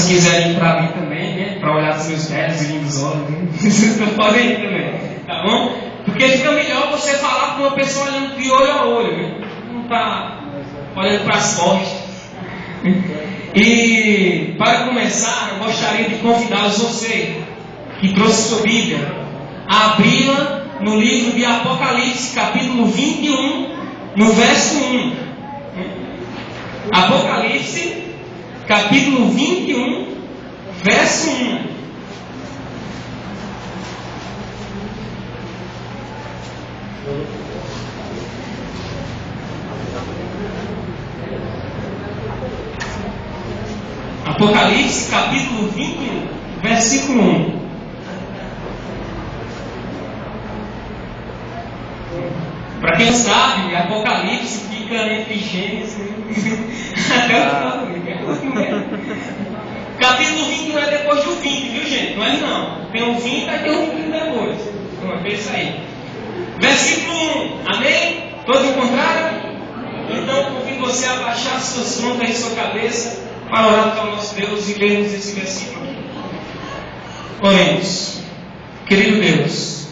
Se quiserem ir para mim também, né? Para olhar os meus belos e lindos olhos, né? Vocês podem ir também, tá bom? Porque fica melhor você falar com uma pessoa olhando de olho a olho, né? Não tá olhando para as costas. E para começar, eu gostaria de convidá-los, você que trouxe sua Bíblia, a abri-la no livro de Apocalipse, capítulo 21, no verso 1. Apocalipse, capítulo 21, verso 1. Apocalipse, capítulo 21, versículo 1. Para quem não sabe, Apocalipse fica entre Gênesis até o final do livro. Capítulo 21 é depois do 20, viu gente? Não é não. Tem um 20, aí tem um 20 depois. Então é isso aí. Versículo 1. Amém? Todos encontraram? Então convido você a baixar suas frontes e sua cabeça para orar para o nosso Deus e lermos esse versículo aqui. Oremos. Querido Deus,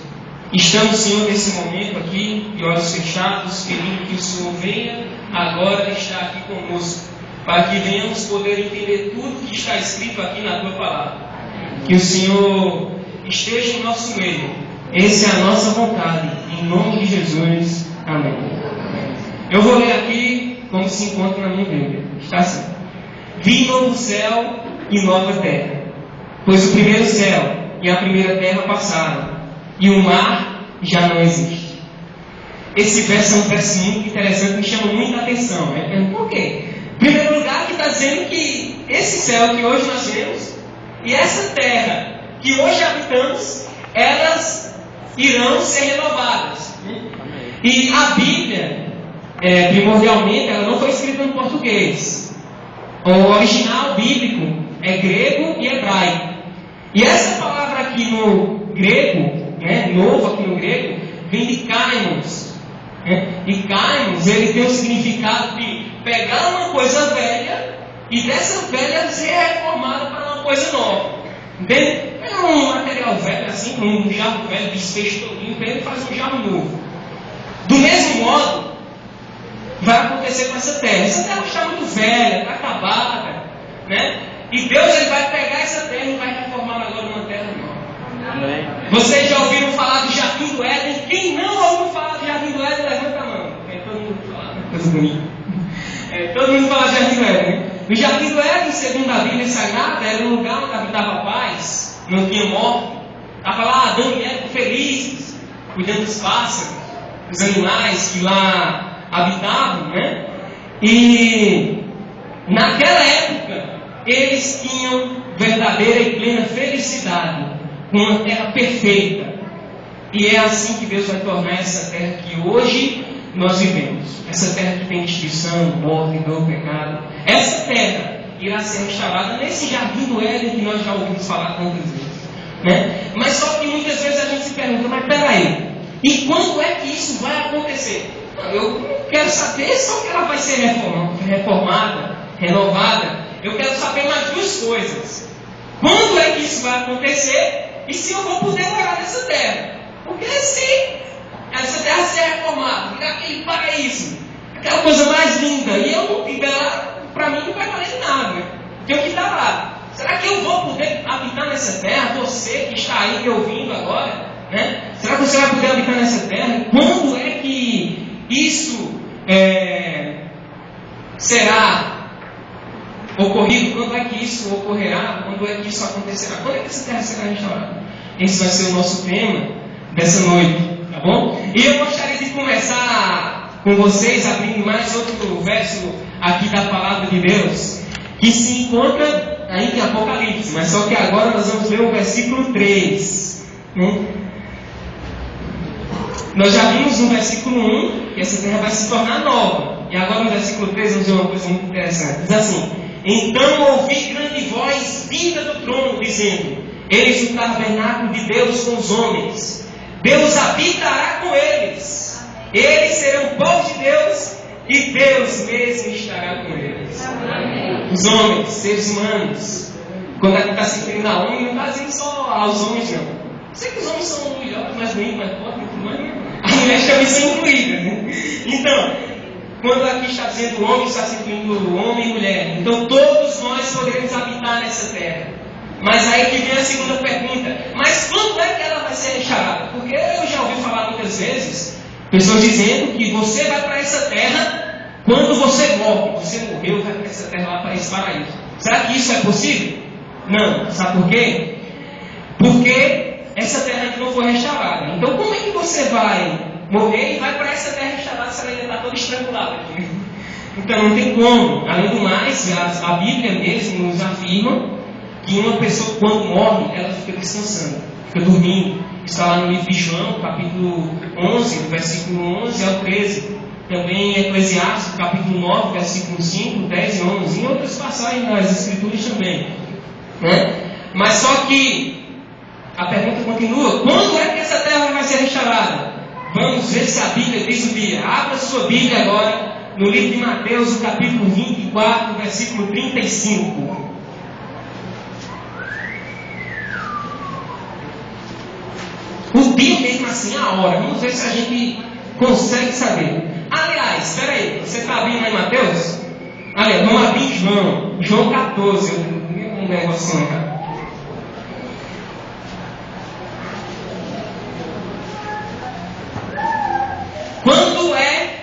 estamos, Senhor, nesse momento aqui, de olhos fechados, pedindo que o Senhor venha agora estar aqui conosco, para que venhamos poder entender tudo que está escrito aqui na Tua Palavra. Que o Senhor esteja em nosso meio. Essa é a nossa vontade. Em nome de Jesus. Amém. Eu vou ler aqui como se encontra na minha Bíblia. Está assim. Vi novo céu e nova terra, pois o primeiro céu e a primeira terra passaram, e o mar já não existe. Esse verso é um verso muito interessante, me chama muita atenção. Por quê? Em primeiro lugar, que está dizendo que esse céu que hoje nós vemos e essa terra que hoje habitamos, elas irão ser renovadas. E a Bíblia, primordialmente, ela não foi escrita em português. O original bíblico é grego e hebraico. E essa palavra aqui no grego, novo aqui no grego, vem de kainos. E kainos, ele tem o significado de pegar uma coisa velha e dessa velha ser reformada para uma coisa nova. Entende? É um material velho assim, um jarro velho, desfecho todinho, ele faz um jarro novo. Do mesmo modo, vai acontecer com essa terra. Essa terra está muito velha, está acabada, né? E Deus ele vai pegar essa terra e vai reformar agora uma terra nova. Amém. Vocês já ouviram falar do Jardim do Éden? Quem não ouviu falar do Jardim do Éden, levanta a mão. Todo mundo fala, coisa bonita. Todo mundo fala do Jardim do Éden. O Jardim do Éden, segundo a Bíblia Sagrada, era um lugar onde habitava paz, não tinha morte. Estava lá Adão e Eva felizes, cuidando dos pássaros, dos animais que lá habitavam, né? E naquela época eles tinham verdadeira e plena felicidade, uma terra perfeita. E é assim que Deus vai tornar essa terra que hoje nós vivemos. Essa terra que tem destruição, morte, dor, pecado. Essa terra irá ser restaurada nesse Jardim do Éden que nós já ouvimos falar tantas vezes, né? Mas só que muitas vezes a gente se pergunta, mas peraí, e quando é que isso vai acontecer? Eu quero saber só que ela vai ser reformada, renovada. Eu quero saber mais duas coisas. Quando é que isso vai acontecer? E se eu vou poder morar nessa terra? Porque se essa terra ser reformada, ficar aquele paraíso, aquela coisa mais linda, e eu não ficar lá, para mim não vai valer nada, né? Tem que estar lá. Será que eu vou poder habitar nessa terra? Você que está aí me ouvindo agora, né? Será que você vai poder habitar nessa terra? Quando é que isso será ocorrido? Quando é que isso ocorrerá? Quando é que isso acontecerá? Quando é que essa terra será restaurada? Esse vai ser o nosso tema dessa noite, tá bom? E eu gostaria de começar com vocês abrindo mais outro verso aqui da Palavra de Deus, que se encontra aí em Apocalipse, mas só que agora nós vamos ler o versículo 3, né? Nós já vimos no versículo 1 que essa terra vai se tornar nova. E agora no versículo 3 vamos ver uma coisa muito interessante. Diz assim: então ouvi grande voz vinda do trono, dizendo: eis o tabernáculo de Deus com os homens. Deus habitará com eles. Eles serão povo de Deus e Deus mesmo estará com eles. Amém. Os homens, seres humanos, Quando aqui está se referindo a homem, não está dizendo só aos homens, não. Sei que os homens são melhores, mais bonitos, mais fortes, mas as mulheres também são incluídas, né? Então, quando aqui está dizendo homem, está se referindo homem e mulher. Então, todos nós poderemos habitar nessa terra. Mas aí que vem a segunda pergunta. Mas quando é que ela vai ser restaurada? Porque eu já ouvi falar muitas vezes, pessoas dizendo que você vai para essa terra quando você morre. Você morreu, vai para essa terra lá para esse paraíso. Será que isso é possível? Não. Sabe por quê? Porque essa terra ainda não foi restaurada. Então como é que você vai morrer e vai para essa terra restaurada se ela ainda está toda estrangulada aqui? Então não tem como. Além do mais, a Bíblia mesmo nos afirma que uma pessoa, quando morre, ela fica descansando, fica dormindo. Está lá no livro de João, capítulo 11, do versículo 11 ao 13. Também em Eclesiastes, capítulo 9, versículo 5, 10 e 11. Em outras passagens nas Escrituras também. Né? Mas só que a pergunta continua: quando é que essa terra vai ser restaurada? Vamos ver se a Bíblia diz o dia. Abra sua Bíblia agora no livro de Mateus, o capítulo 24, versículo 35. O dia mesmo assim, a hora. Vamos ver se a gente consegue saber. Aliás, espera aí. Você está abrindo aí Mateus? Aliás, vamos abrir João. João 14. Um negocinho, cara. Quando é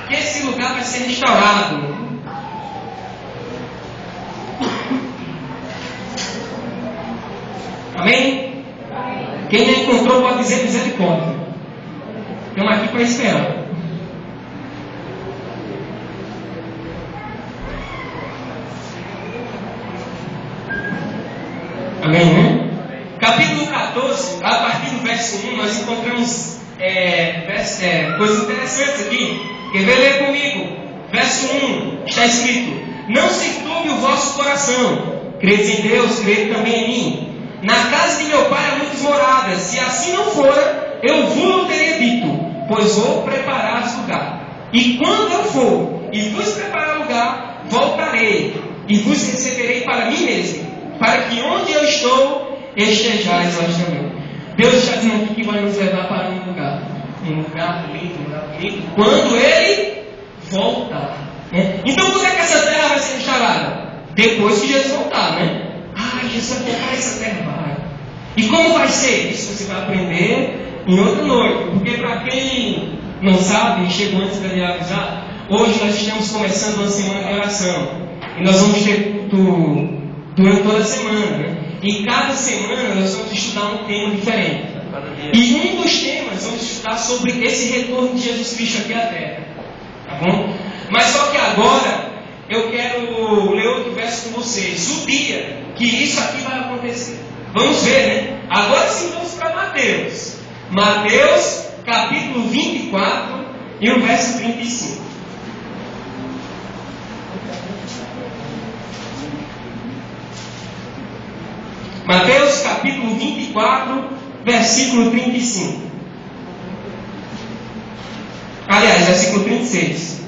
que esse lugar vai ser restaurado? Amém? Quem não encontrou pode dizer misericórdia. Estamos aqui para esperar. Amém, né? Capítulo 14, a partir do verso 1, nós encontramos coisas interessantes aqui. Quer ver? Ler comigo. Verso 1, está escrito: não se turbe o vosso coração. Credes em Deus, crede também em mim. Na casa de meu pai há muitas moradas. Se assim não for, eu vos teria dito, pois vou preparar lugar. E quando eu for e vos preparar lugar, voltarei e vos receberei para mim mesmo, para que onde eu estou, estejais vós também. Deus está dizendo aqui que vai nos levar para um lugar lindo, um lugar bonito, quando Ele voltar. Né? Então, quando é que essa terra vai ser restaurada? Depois que Jesus voltar, né? Jesus vai voltar essa terra, vai. E como vai ser? Isso você vai aprender em outra noite. Porque para quem não sabe, chegou antes de me avisar, hoje nós estamos começando uma semana de oração. E nós vamos ter durante toda a semana, né? E cada semana nós vamos estudar um tema diferente. E um dos temas vamos estudar sobre esse retorno de Jesus Cristo aqui à terra. Tá bom? Mas só que agora eu quero ler outro verso com vocês. O dia que isso aqui vai acontecer. Vamos ver, né? Agora sim vamos para Mateus. Mateus, capítulo 24 e o verso 35. Mateus, capítulo 24, versículo 35. Aliás, versículo 36.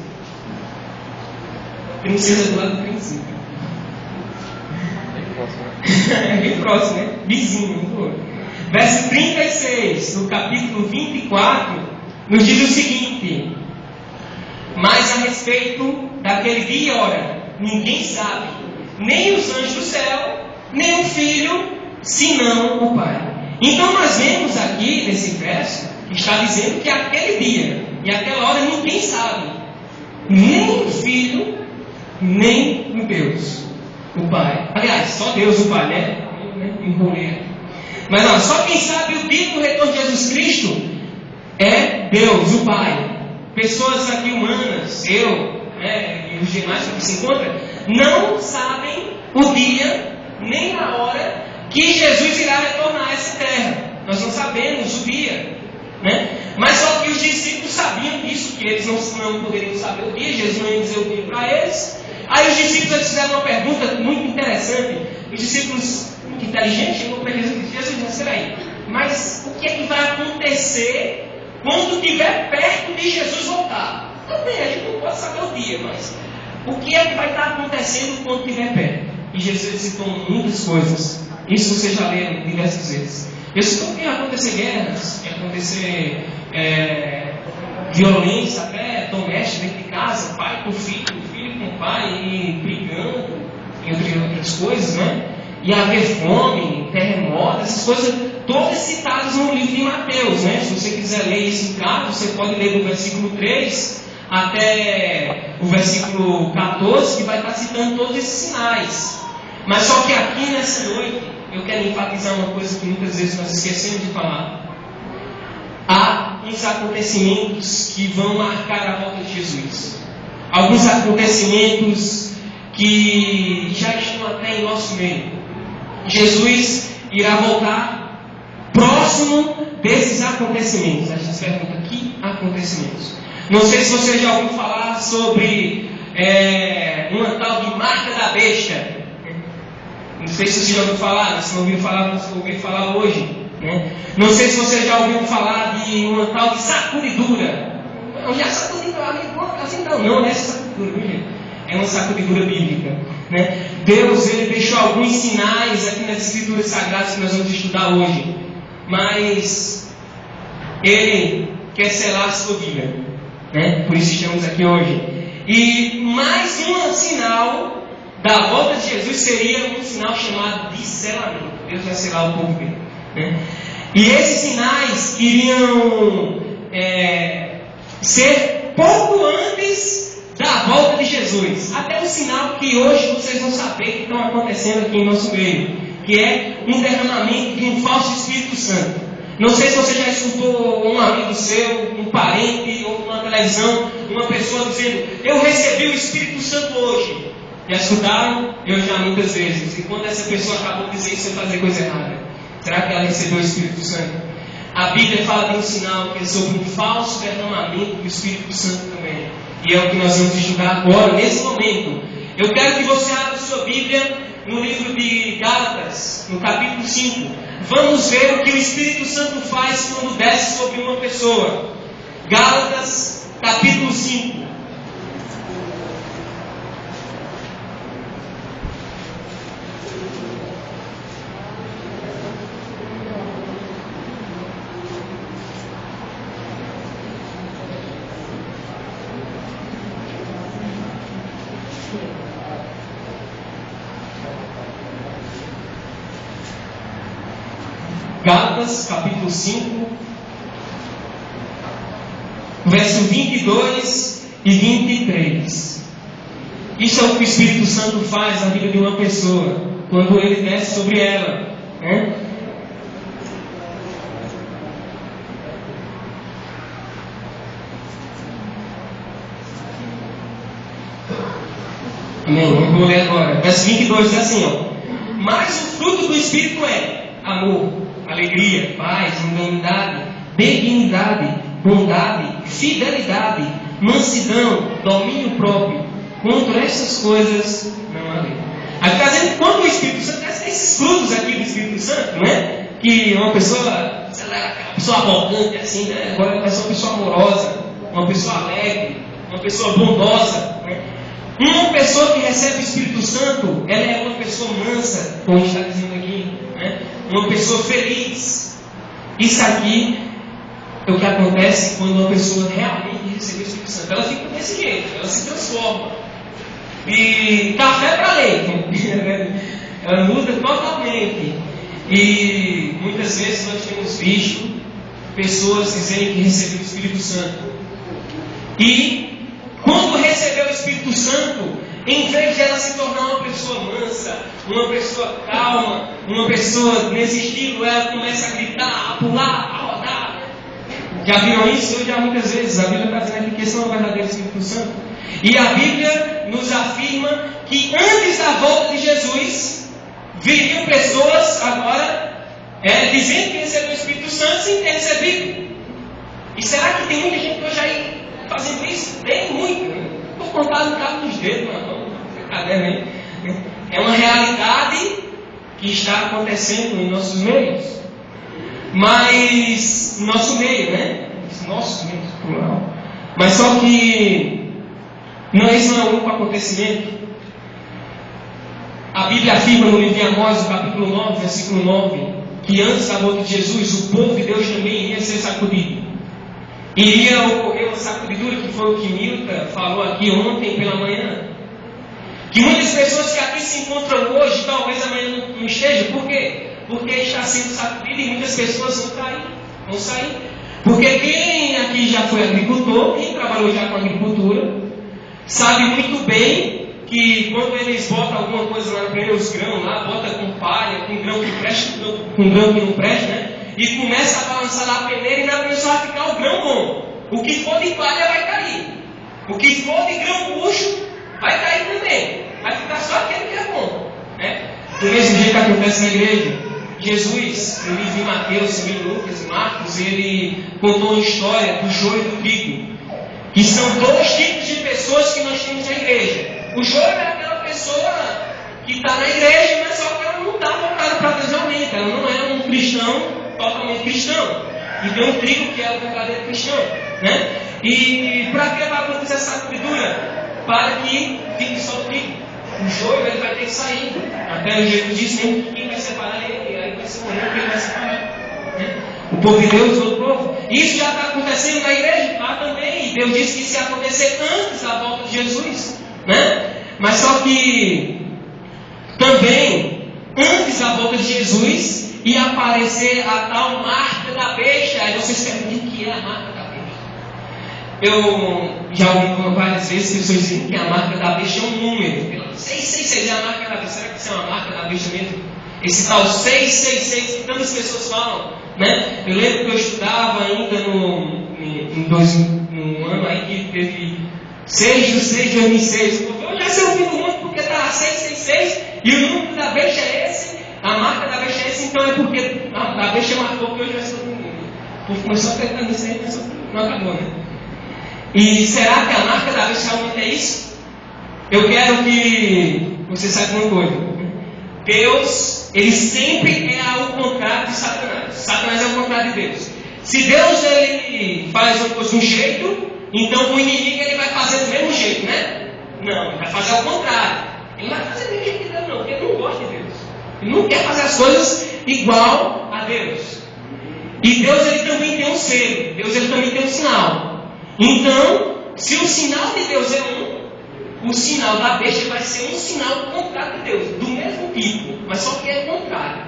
36 é do lado do 35. É bem próximo, né? Vizinho. Verso 36, do capítulo 24, nos diz o seguinte: mas a respeito daquele dia e hora, ninguém sabe, nem os anjos do céu, nem o Filho, senão o Pai. Então nós vemos aqui nesse verso, que está dizendo que aquele dia e aquela hora ninguém sabe, nem o Filho, nem o Deus, o Pai. Aliás, só Deus o Pai, né? Enrolei aqui. Mas não, só quem sabe o dia do retorno de Jesus Cristo é Deus, o Pai. Pessoas aqui humanas, eu, e os demais que se encontram, não sabem o dia nem a hora que Jesus irá retornar a essa terra. Nós não sabemos o dia, né? Mas só que os discípulos sabiam disso, que eles não poderiam saber o dia, Jesus não ia dizer o dia para eles. Aí os discípulos fizeram uma pergunta muito interessante. Os discípulos, muito inteligentes, chegou para Jesus e disse: Jesus, espera aí, mas o que é que vai acontecer quando estiver perto de Jesus voltar? Também, a gente não pode saber o dia, mas o que é que vai estar acontecendo quando estiver perto? E Jesus citou muitas coisas. Isso você já leu diversas vezes. Eu citou que ia acontecer guerras, ia acontecer violência até doméstica dentro de casa, pai com filho com pai, e brigando, entre outras coisas, né? E haver fome, terremoto, essas coisas, todas citadas no livro de Mateus, né? Se você quiser ler isso em casa, você pode ler do versículo 3 até o versículo 14, que vai estar citando todos esses sinais. Mas só que aqui nessa noite, eu quero enfatizar uma coisa que muitas vezes nós esquecemos de falar. Há uns acontecimentos que vão marcar a volta de Jesus. Alguns acontecimentos que já estão até em nosso meio. Jesus irá voltar próximo desses acontecimentos. A gente pergunta, que acontecimentos? Não sei se você já ouviu falar sobre uma tal de marca da besta. Não sei se você já ouviu falar, se não ouviu falar, você ouviu falar hoje. Né? Não sei se você já ouviu falar de uma tal de sacudidura. Não, já sacudidura, assim não é sacudidura, é uma sacudidura bíblica. Né? Deus ele deixou alguns sinais aqui nas Escrituras Sagradas que nós vamos estudar hoje. Mas Ele quer selar a sua vida. Né? Por isso estamos aqui hoje. E mais um sinal da volta de Jesus seria um sinal chamado de selamento. Deus vai selar o povo dele. Né? E esses sinais iriam ser pouco antes da volta de Jesus. Até um sinal que hoje vocês vão saber que estão acontecendo aqui em nosso meio, que é um derramamento de um falso Espírito Santo. Não sei se você já escutou um amigo seu, um parente, ou na televisão, uma pessoa dizendo: eu recebi o Espírito Santo hoje. Já escutaram? Eu já muitas vezes. E quando essa pessoa acabou de dizer isso, sem fazer coisa errada, será que ela recebeu o Espírito Santo? A Bíblia fala de um sinal que é sobre um falso derramamento do Espírito Santo também. E é o que nós vamos estudar agora, nesse momento. Eu quero que você abra sua Bíblia no livro de Gálatas, no capítulo 5. Vamos ver o que o Espírito Santo faz quando desce sobre uma pessoa. Gálatas, capítulo 5. Gálatas, capítulo 5, verso 22 e 23. Isso é o que o Espírito Santo faz na vida de uma pessoa, quando ele desce sobre ela. Né? Amém? Vamos ler agora. Verso 22 diz assim: mas o fruto do Espírito é amor, alegria, paz, longanimidade, benignidade, bondade, fidelidade, mansidão, domínio próprio. Contra essas coisas não há lei. Aqui está dizendo que quando o Espírito Santo, esses frutos aqui do Espírito Santo, né? Que uma pessoa, sei lá, aquela pessoa arrogante assim, né? Agora vai ser uma pessoa amorosa, uma pessoa alegre, uma pessoa bondosa, né? Uma pessoa que recebe o Espírito Santo, ela é uma pessoa mansa, como está dizendo aqui, né? Uma pessoa feliz. Isso aqui é o que acontece quando uma pessoa realmente recebe o Espírito Santo. Ela fica desse jeito, ela se transforma. E café para leite. Ela muda totalmente. E muitas vezes nós temos visto pessoas dizerem que receberam o Espírito Santo. E quando recebeu o Espírito Santo, em vez de ela se tornar uma pessoa mansa, uma pessoa calma, uma pessoa nesse estilo, ela começa a gritar, a pular, a rodar. Já viram isso? Eu já muitas vezes. A Bíblia está dizendo que esse não é o verdadeiro Espírito Santo. E a Bíblia nos afirma que antes da volta de Jesus, viriam pessoas agora dizendo que recebeu o Espírito Santo sem ter recebido. E será que tem muita gente hoje aí fazendo isso? Tem muito. Estou contando no cabo dos dedos, né? É uma realidade que está acontecendo em nossos meios. Mas, nosso meio, né? Nossos meios, plural. Mas só que isso não é o único acontecimento. A Bíblia afirma no livro de Amós, no capítulo 9, versículo 9, que antes da volta de Jesus, o povo de Deus também iria ser sacudido. Iria ocorrer uma sacudidura, que foi o que Milton falou aqui ontem pela manhã. Que muitas pessoas que aqui se encontram hoje, talvez amanhã não estejam. Por quê? Porque está sendo sacudido e muitas pessoas vão cair, vão sair. Porque quem aqui já foi agricultor, quem trabalhou já com agricultura, sabe muito bem que quando eles botam alguma coisa lá no primeiro, os grãos lá, bota com palha, com grão que presta, com grão que não presta, né? E começa a balançar lá a peneira e na pessoa vai ficar o grão bom. O que for de palha vai cair. O que for de grão murcho vai cair também. Vai ficar só aquele que é bom, né? Do mesmo jeito que acontece na igreja, Jesus, no livro de Mateus, também Lucas e Marcos, ele contou uma história do joio e do trigo, que são dois tipos de pessoas que nós temos na igreja. O joio é aquela pessoa que está na igreja, mas só que ela não está voltada para Deus realmente, ela não é um cristão totalmente cristão. E tem um trigo que é o verdadeiro cristão, né? E para que vai acontecer essa sacudidura? Para que fique só o trigo. O joio ele vai ter que sair. Até o jeito disso, mesmo que quem vai separar ele, aí vai ser o morrer que ele vai separar. Né? O povo de Deus, o outro povo. Isso já está acontecendo na igreja, lá também. E Deus disse que isso ia acontecer antes da volta de Jesus. Né? Mas só que também, antes da volta de Jesus, ia aparecer a tal marca da besta. Aí vocês perguntam o que é a marca da besta. Eu já ouvi várias vezes pessoas dizendo que a marca da besta é um número. 666 é a marca da besta. Será que isso é uma marca da besta mesmo? Esse tal 666 que tantas pessoas falam. Né? Eu lembro que eu estudava ainda num ano aí que teve 6/6/2006. Eu já sei ouvindo muito porque está 666 e o número da besta é esse, a marca da besta é esse, então é porque a besta marcou que hoje vai ser todo mundo. O povo começou a acreditar nisso aí, mas não acabou, né? E será que a marca da besta realmente é isso? Eu quero que você saiba uma coisa. Deus, ele sempre é ao contrário de Satanás. Satanás é ao contrário de Deus. Se Deus ele faz uma coisa de um jeito, então o inimigo ele vai fazer do mesmo jeito, né? Não, ele vai fazer ao contrário. Ele não vai fazer do mesmo jeito de Deus, não, porque ele não gosta de Deus. Ele não quer fazer as coisas igual a Deus. E Deus ele também tem um selo. Deus ele também tem um sinal. Então, se o sinal de Deus é o sinal da besta vai ser um sinal contrário de Deus, do mesmo tipo, mas só que é contrário.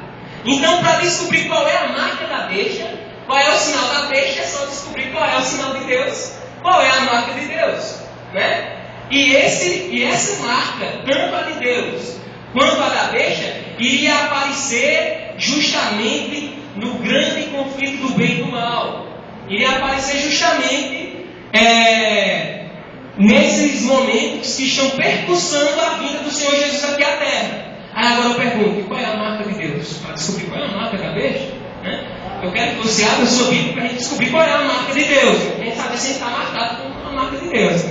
Então, para descobrir qual é a marca da besta, qual é o sinal da besta, é só descobrir qual é o sinal de Deus, qual é a marca de Deus, né? E essa marca, tanto a de Deus quanto a da besta, iria aparecer justamente no grande conflito do bem e do mal. Iria aparecer justamente nesses momentos que estão percussando a vinda do Senhor Jesus aqui à Terra. Aí agora eu pergunto, qual é a marca de Deus? Para descobrir qual é a marca da besta, né? Eu quero que você abra a sua Bíblia para a gente descobrir qual é a marca de Deus. A gente sabe se está marcado com a marca de Deus.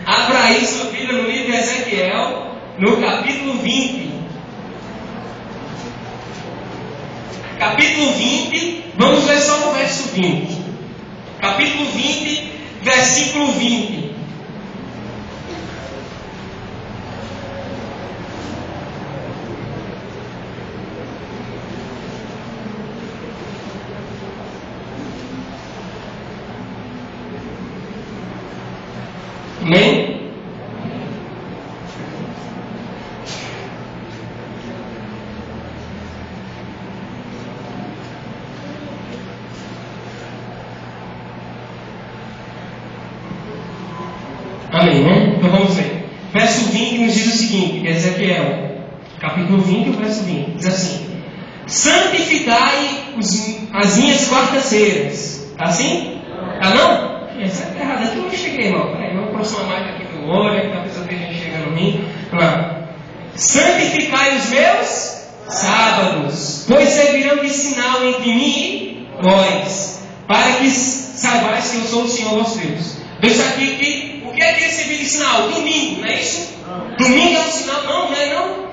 Abra aí sua Bíblia no livro de Ezequiel, no capítulo 20. Capítulo 20, vamos ler só no verso 20. Capítulo 20, versículo 20. Amém? Amém, né? Então vamos ver. Verso 20 nos diz o seguinte, Ezequiel, capítulo 20, verso 20, diz assim: santificai as minhas quartas-feiras. Tá assim? Tá não? Essa é errada, aqui eu não cheguei, irmão. Peraí, vamos aproximar mais aqui do olho, que talvez eu esteja chegando em mim. Lá. Santificai os meus sábados, pois servirão de sinal entre mim e vós, para que saibais que eu sou o Senhor vosso Deus. Deixa aqui que o que é que servir de sinal? Domingo, não é isso? Domingo é um sinal? Não, não é não.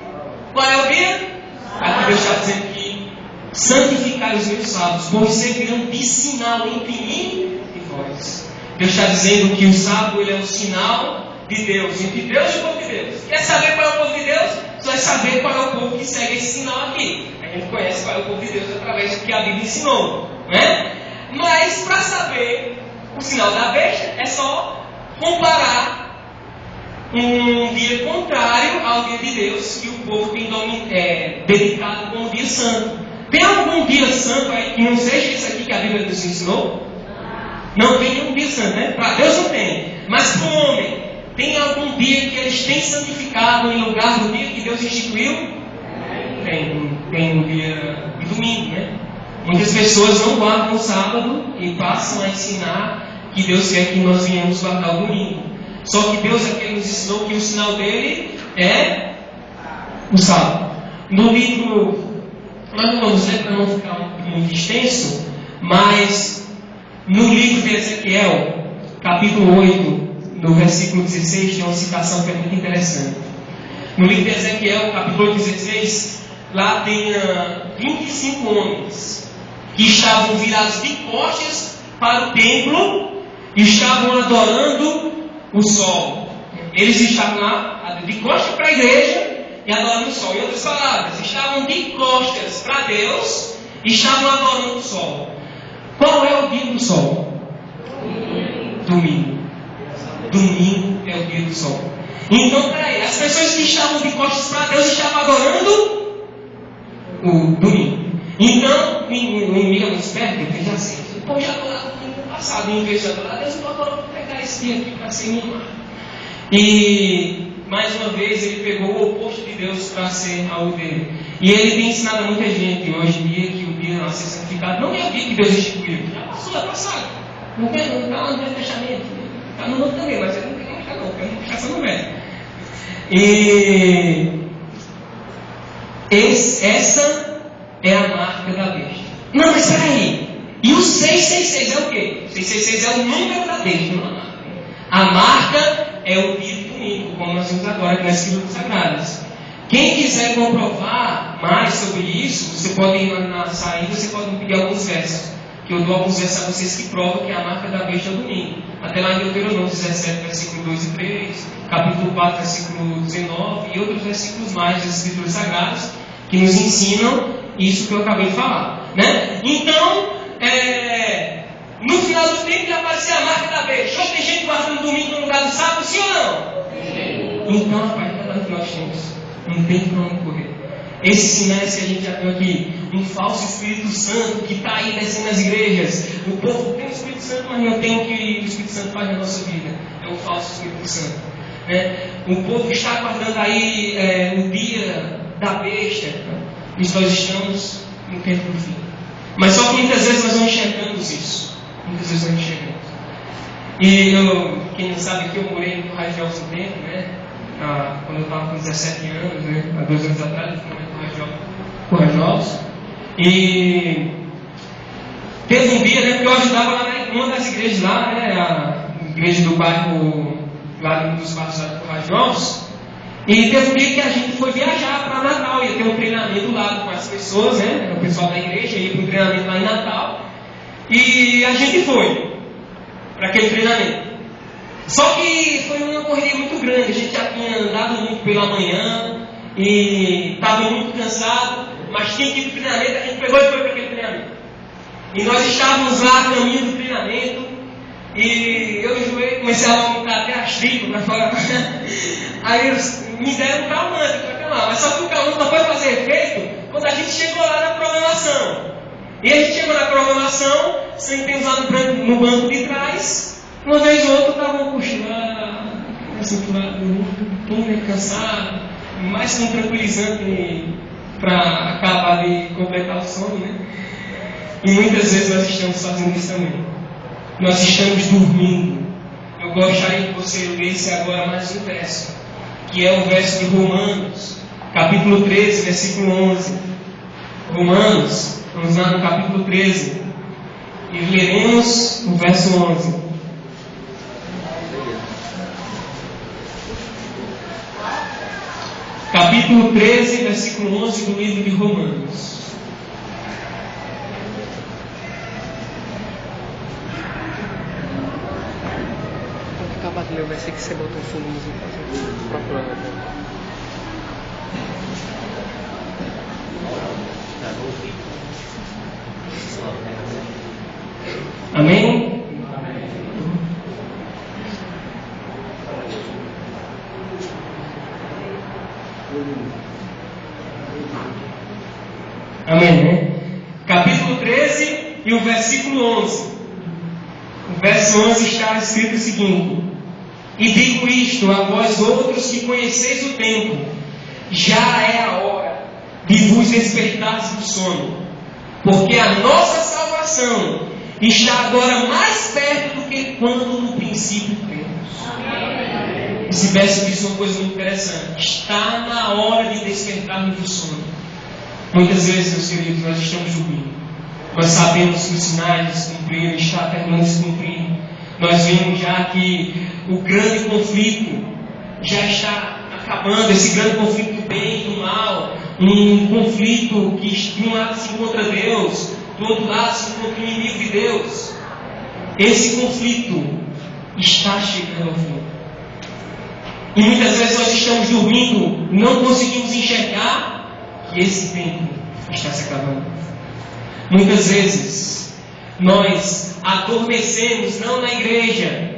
Qual é o dia? Aqui Deus está dizendo que santificai os meus sábados, pois servirão de sinal entre mim e vós. Deus está dizendo que o sábado ele é um sinal de Deus, entre Deus e o povo de Deus. Quer saber qual é o povo de Deus? Você vai saber qual é o povo que segue esse sinal aqui. A gente conhece qual é o povo de Deus através do que a Bíblia ensinou, né? Mas para saber o sinal da besta, é só comparar um dia contrário ao dia de Deus que o povo tem dedicado como dia santo. Tem algum dia santo aí que não seja isso aqui que a Bíblia nos ensinou? Não tem nenhum dia santo, né? Para Deus não tem. Mas para o homem, tem algum dia que eles têm santificado em lugar do dia que Deus instituiu? Tem um dia de domingo, né? Muitas pessoas não guardam o sábado e passam a ensinar que Deus quer que nós venhamos guardar o domingo. Só que Deus aqui nos ensinou que o sinal dele é o sábado. No livro, nós não vamos ler para não ficar muito extenso, mas no livro de Ezequiel, capítulo 8, no versículo 16, tem uma citação que é muito interessante. No livro de Ezequiel, capítulo 8, 16, lá tem 25 homens que estavam virados de costas para o templo e estavam adorando o sol. Eles estavam lá de costas para a igreja e adorando o sol. Em outras palavras, estavam de costas para Deus e estavam adorando o sol. Qual é o dia do sol? Domingo. Domingo é o dia do sol. Então, peraí, as pessoas que estavam de costas para Deus estavam adorando o domingo. Então, o inimigo é muito esperto, ele já sei. Pô, já adorava no domingo passado, em vez de adorar Deus, eu adoro pegar esse dia aqui para ser mimado. E, mais uma vez, ele pegou o oposto de Deus para ser algo dele. E ele tem ensinado a muita gente hoje em dia que o dia a ser santificado não é o dia que Deus instituiu. Já passou, é passado. Não está lá no Velho Testamento. Está no Novo também, mas ele não tem como ficar não, porque não puxar só no Velho. E essa é a marca da besta. Não, mas peraí. E o 666 é o quê? 666 é o número da besta, não é a marca. A marca é o dia de domingo, como nós vimos agora aqui nas Escrituras Sagradas. Quem quiser comprovar mais sobre isso, você pode ir na saída, você pode me pedir alguns versos. Que eu dou alguns versos a vocês que provam que a marca da besta é o domingo. Até lá em Deuteronômio 17, versículo 2 e 3, capítulo 4, versículo 19 e outros versículos mais das Escrituras Sagradas que nos ensinam isso que eu acabei de falar, né? Então, no final do tempo vai aparecer a marca da besta. Hoje tem gente guardando domingo no lugar do sábado, sim ou não? Então, rapaz, é lá que nós temos. Não tem para onde correr. Esses sinais que a gente já viu aqui, um falso Espírito Santo que está aí descendo nas igrejas. O povo tem o Espírito Santo, mas não tem o que o Espírito Santo faz na nossa vida. É o falso Espírito Santo, né? O povo está guardando aí o dia da besta. E nós estamos no tempo do fim. Mas só que muitas vezes nós não enxergamos isso. Muitas vezes não enxergamos. E quem não sabe que eu morei no Rajol um tempo, né? Quando eu estava com 17 anos, né? Há 2 anos atrás, eu fui no Rajol. E teve um dia, né, que eu ajudava lá em uma das igrejas lá, né? A igreja do bairro, lá de um dos bairros do Rajol. E teve um dia que a gente foi viajar para Natal, ia ter um treinamento lá com as pessoas, né? O pessoal da igreja ia para um treinamento lá em Natal. E a gente foi para aquele treinamento. Só que foi uma correria muito grande, a gente já tinha andado muito pela manhã e estava muito cansado, mas tinha que ir para o treinamento, a gente pegou e foi para aquele treinamento. E nós estávamos lá a caminho do treinamento e eu enjoei, comecei a vomitar até as tripas para fora. Aí eles me deram um calmante para calar, mas só que o calmante só foi fazer efeito quando a gente chegou lá na programação. E a gente chegou na programação, sentamos lá no banco de trás. Uma vez ou outra estavam cochilando, assim, todo cansado, mais que um tranquilizante para acabar de completar o sono, né? E muitas vezes nós estamos fazendo isso também. Nós estamos dormindo. Eu gostaria que você lesse agora mais um verso, que é o verso de Romanos, capítulo 13, versículo 11. Romanos, vamos lá no capítulo 13, e leremos o verso 11. Capítulo 13, versículo 11 do livro de Romanos. Vou ficar batendo o mas sei que você botou um fundinho procurando aqui. Amém? Amém, né? Capítulo 13 e o versículo 11. O verso 11 está escrito o seguinte: E digo isto a vós outros que conheceis o tempo, já é a hora de vos despertar do sono, porque a nossa salvação está agora mais perto do que quando no princípio cremos. Esse verso diz uma coisa muito interessante: está na hora de despertarmos do sono. Muitas vezes, meus queridos, nós estamos dormindo. Nós sabemos que os sinais de se cumprir está terminando de se cumprir. Nós vemos já que o grande conflito já está acabando, esse grande conflito do bem e do mal, um conflito que de um lado se encontra Deus, do outro lado se encontra o inimigo de Deus. Esse conflito está chegando ao fim. E muitas vezes nós estamos dormindo, não conseguimos enxergar que esse tempo está se acabando. Muitas vezes nós adormecemos não na igreja,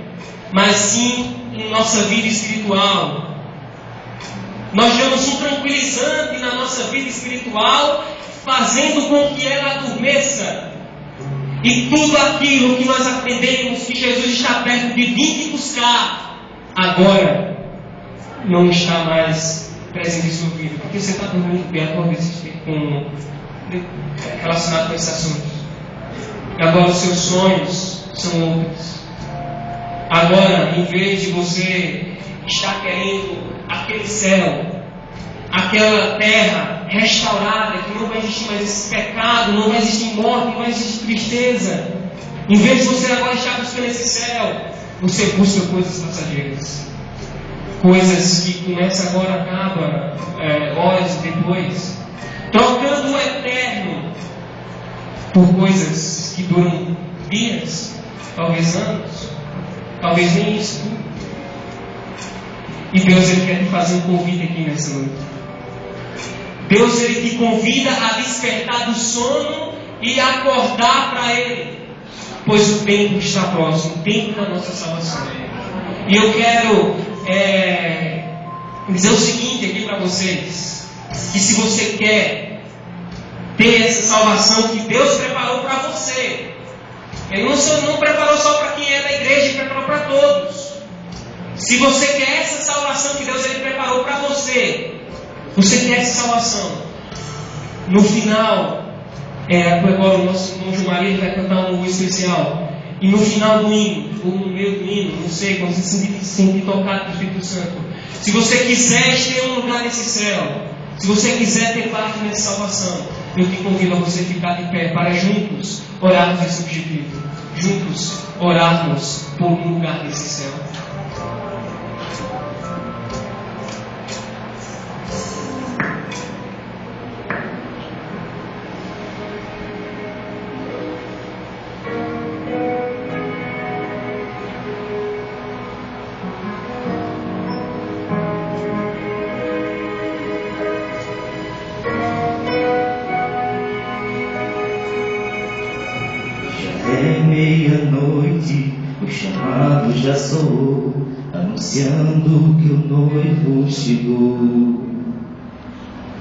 mas sim em nossa vida espiritual. Nós damos um tranquilizante na nossa vida espiritual, fazendo com que ela adormeça. E tudo aquilo que nós aprendemos que Jesus está perto de vir buscar, agora não está mais presente em sua vida, porque você está dormindo bem, talvez relacionado com esse assunto. Agora os seus sonhos são outros. Agora, em vez de você estar querendo aquele céu, aquela terra restaurada, que não vai existir mais esse pecado, não vai existir morte, não vai existir tristeza, em vez de você agora estar buscando esse céu, você busca coisas passageiras. Coisas que começam agora, acabam horas depois, trocando o eterno por coisas que duram dias, talvez anos, talvez nem isso tudo. E Deus, Ele quer te fazer um convite aqui nessa noite. Deus, Ele te convida a despertar do sono e acordar para Ele, pois o tempo está próximo, o tempo da nossa salvação. E eu quero dizer o seguinte aqui para vocês: que se você quer ter essa salvação que Deus preparou para você, Ele não preparou só para quem é da igreja, Ele preparou para todos. Se você quer essa salvação que Deus Ele preparou para você, você quer essa salvação, no final, agora o nosso irmão Gilmar vai cantar um especial. E no final do hino, ou no meio do hino, não sei, quando você se sentir tocado pelo Espírito Santo, se você quiser ter um lugar nesse céu, se você quiser ter parte nessa salvação, eu te convido a você ficar de pé para juntos orarmos esse objetivo, juntos orarmos por um lugar nesse céu. Já soou, anunciando que o noivo chegou.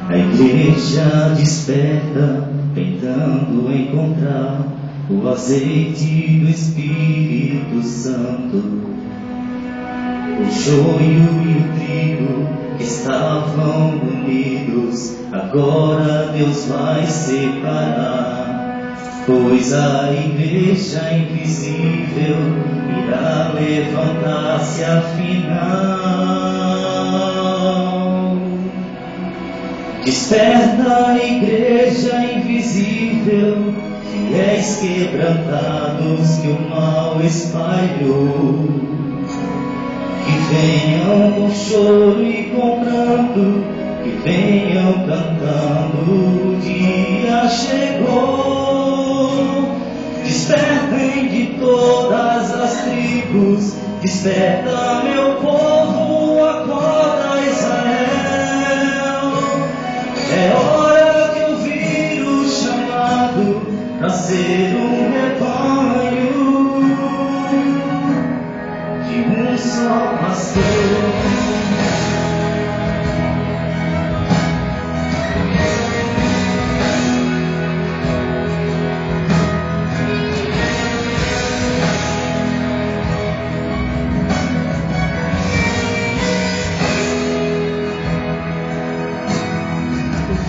A igreja desperta, tentando encontrar o azeite do Espírito Santo. O joio e o trigo que estavam unidos, agora Deus vai separar. Pois a igreja invisível irá levantar-se afinal. Desperta, igreja invisível, fiéis quebrantados que o mal espalhou. Que venham com choro e com pranto, que venham cantando, o dia chegou. Despertem de todas as tribos, Desperta, meu povo, acorda, Israel. É hora de ouvir o chamado para ser um rebanho de um só pastor.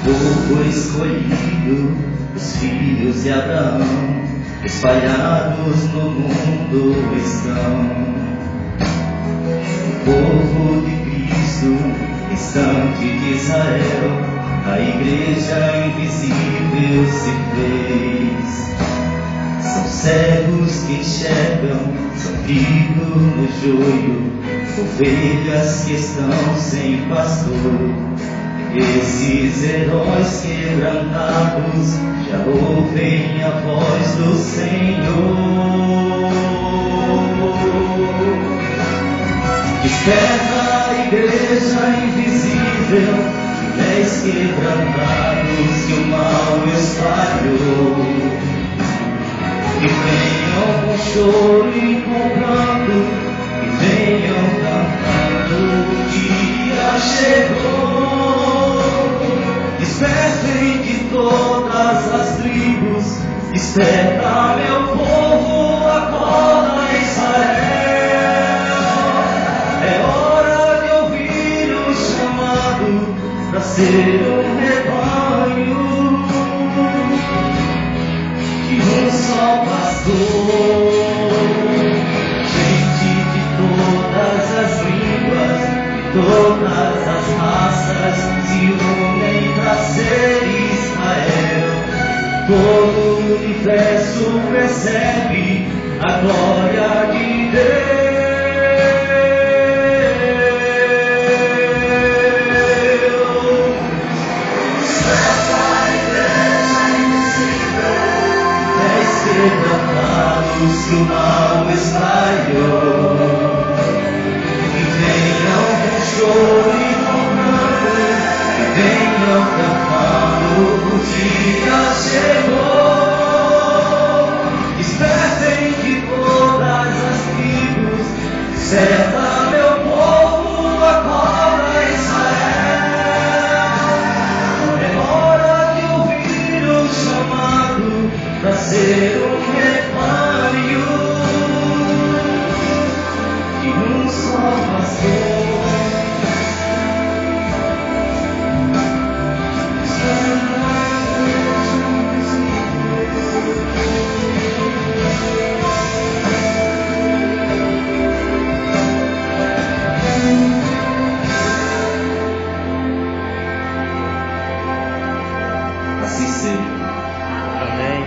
Povo escolhido, os filhos de Abraão, espalhados no mundo estão. O povo de Cristo, restante de Israel, a igreja invisível se fez. São cegos que enxergam, são trigo no joio, ovelhas que estão sem pastor. Esses heróis quebrantados já ouvem a voz do Senhor. Desperta, a igreja invisível, fiéis quebrantados que o mal espalhou. Que venham com choro e com pranto, que venham cantando, o dia chegou. Despertem de todas as tribos, desperta, meu povo, acorda, Israel. É hora de ouvir o chamado para ser um rebanho de um só pastor. Gente de todas as línguas, de todas as raças se unem para ser Israel. Todo o universo percebe a glória de Deus. Quebrantados que o mal espalhou, que venham com choro e com pranto, que venham cantando, o dia chegou. Despertem de todas as tribos, desperta, meu povo, acorda, Israel. É hora de ouvir o chamado para ser um rebanho de um só pastor. Assim seja.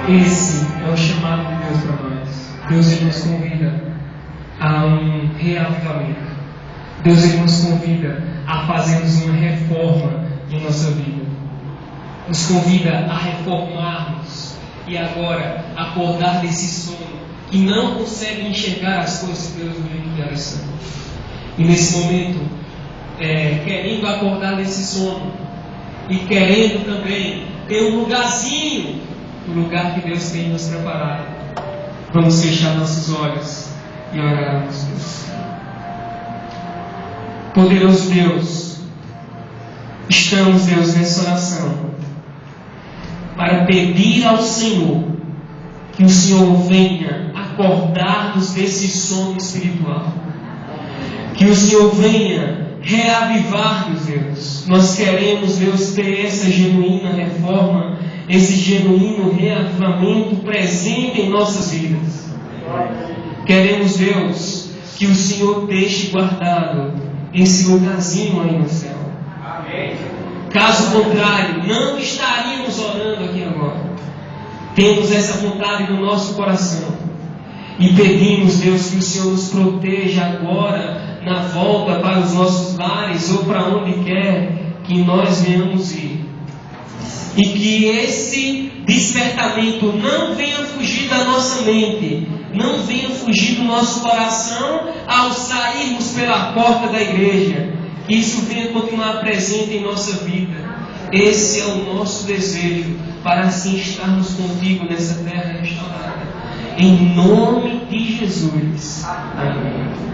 Esse é o chamado de Deus para nós. Deus ele nos convida a um reavivamento. Deus ele nos convida a fazermos uma reforma em nossa vida. Nos convida a reformarmos e agora acordar desse sono que não consegue enxergar as coisas de Deus do jeito que elas são. E nesse momento, querendo acordar desse sono e querendo também ter um lugarzinho, o lugar que Deus tem nos preparado, vamos fechar nossos olhos e orarmos. Poderoso Deus, estamos, Deus, nessa oração para pedir ao Senhor que o Senhor venha acordar-nos desse sono espiritual, que o Senhor venha reavivar-nos, Deus. Nós queremos, Deus, ter essa genuína reforma, esse genuíno reavivamento presente em nossas vidas. Queremos, Deus, que o Senhor deixe guardado esse lugarzinho aí no céu. Caso contrário, não estaríamos orando aqui agora. Temos essa vontade no nosso coração e pedimos, Deus, que o Senhor nos proteja agora na volta para os nossos lares ou para onde quer que nós venhamos ir. E que esse despertamento não venha fugir da nossa mente, não venha fugir do nosso coração ao sairmos pela porta da igreja. Que isso venha continuar presente em nossa vida. Esse é o nosso desejo, para assim estarmos contigo nessa terra restaurada. Em nome de Jesus. Amém.